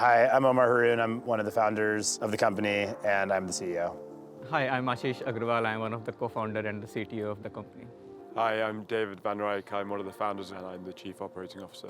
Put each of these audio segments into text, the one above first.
Hi, I'm Omar Haroon. I'm one of the founders of the company, and I'm the CEO. Hi, I'm Ashish Agrawal. I'm one of the co-founder and the CTO of the company. Hi, I'm David Van Rijk. I'm one of the founders and I'm the Chief Operating Officer.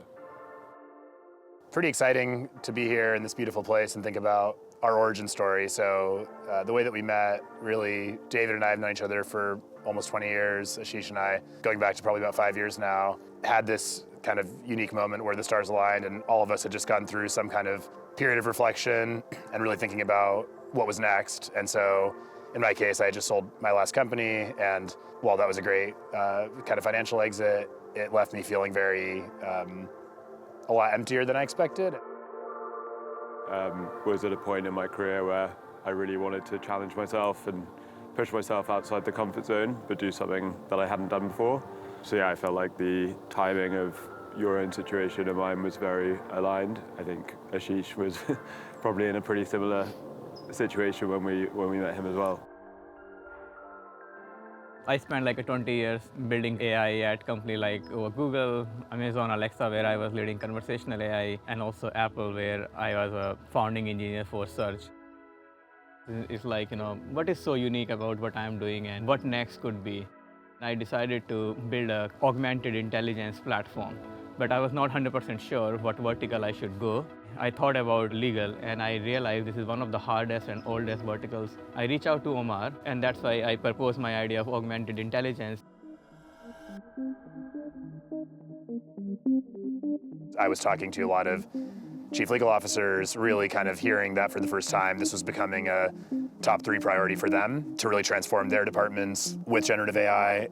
Pretty exciting to be here in this beautiful place and think about our origin story. So the way that we met, really, David and I have known each other for almost 20 years. Ashish and I, going back to probably about 5 years now, had this kind of unique moment where the stars aligned and all of us had just gone through some kind of period of reflection and really thinking about what was next. And so in my case, I had just sold my last company, and while that was a great kind of financial exit, it left me feeling very a lot emptier than I expected. Was at a point in my career where I really wanted to challenge myself and push myself outside the comfort zone, but do something that I hadn't done before. So yeah, I felt like the timing of your own situation and mine was very aligned. I think Ashish was probably in a pretty similar situation when we met him as well. I spent like 20 years building AI at companies like Google, Amazon, Alexa, where I was leading conversational AI, and also Apple, where I was a founding engineer for search. It's like, what is so unique about what I'm doing and what next could be? I decided to build an augmented intelligence platform, but I was not 100% sure what vertical I should go. I thought about legal, and I realized this is one of the hardest and oldest verticals. I reached out to Omar, and that's why I proposed my idea of augmented intelligence. I was talking to a lot of chief legal officers, really kind of hearing that for the first time this was becoming a top 3 priority for them to really transform their departments with generative AI.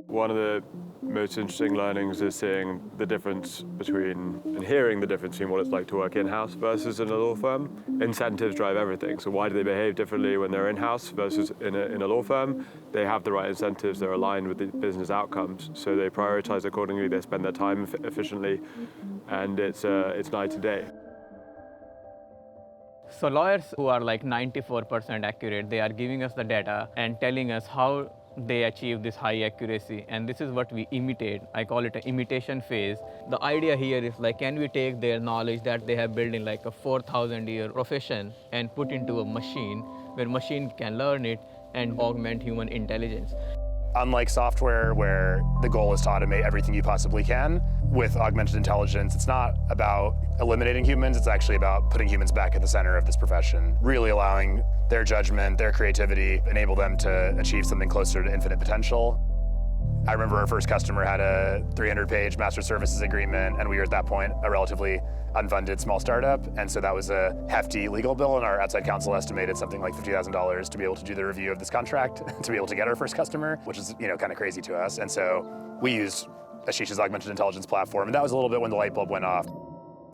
One of the most interesting learnings is seeing the difference between, and hearing the difference between what it's like to work in-house versus in a law firm. Incentives drive everything, so why do they behave differently when they're in-house versus in a law firm? They have the right incentives, they're aligned with the business outcomes, so they prioritize accordingly, they spend their time efficiently, and it's night and day. So lawyers who are like 94% accurate, they are giving us the data and telling us how they achieve this high accuracy, and this is what we imitate. I call it an imitation phase. The idea here is like, can we take their knowledge that they have built in like a 4,000-year profession and put into a machine where machine can learn it and augment human intelligence. Unlike software, where the goal is to automate everything you possibly can, with augmented intelligence, it's not about eliminating humans, it's actually about putting humans back at the center of this profession, really allowing their judgment, their creativity, enable them to achieve something closer to infinite potential. I remember our first customer had a 300-page master services agreement, and we were at that point a relatively unfunded small startup, and so that was a hefty legal bill, and our outside counsel estimated something like $50,000 to be able to do the review of this contract, to be able to get our first customer, which is kind of crazy to us. And so we used Ashish's augmented intelligence platform, and that was a little bit when the light bulb went off.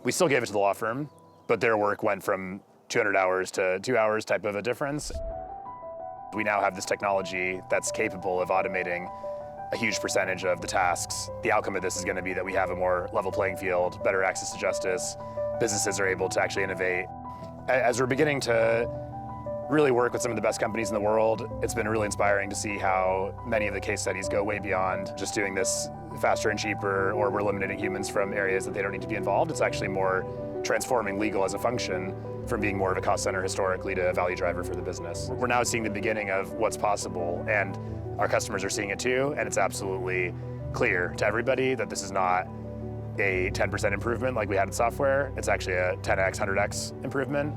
We still gave it to the law firm, but their work went from 200 hours to 2 hours type of a difference. We now have this technology that's capable of automating a huge percentage of the tasks. The outcome of this is going to be that we have a more level playing field, better access to justice. Businesses are able to actually innovate. As we're beginning to really work with some of the best companies in the world, it's been really inspiring to see how many of the case studies go way beyond just doing this faster and cheaper, or we're eliminating humans from areas that they don't need to be involved. It's actually more transforming legal as a function from being more of a cost center historically to a value driver for the business. We're now seeing the beginning of what's possible, and our customers are seeing it too, and it's absolutely clear to everybody that this is not a 10% improvement like we had in software. It's actually a 10x, 100x improvement.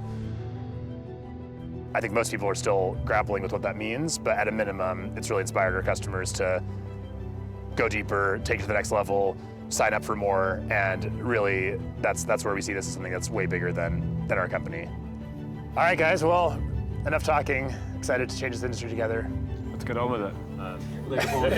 I think most people are still grappling with what that means, but at a minimum, it's really inspired our customers to go deeper, take it to the next level, sign up for more, and really that's where we see this as something that's way bigger than our company. All right, guys, well, enough talking. Excited to change this industry together. Let's get on with it. Looking forward.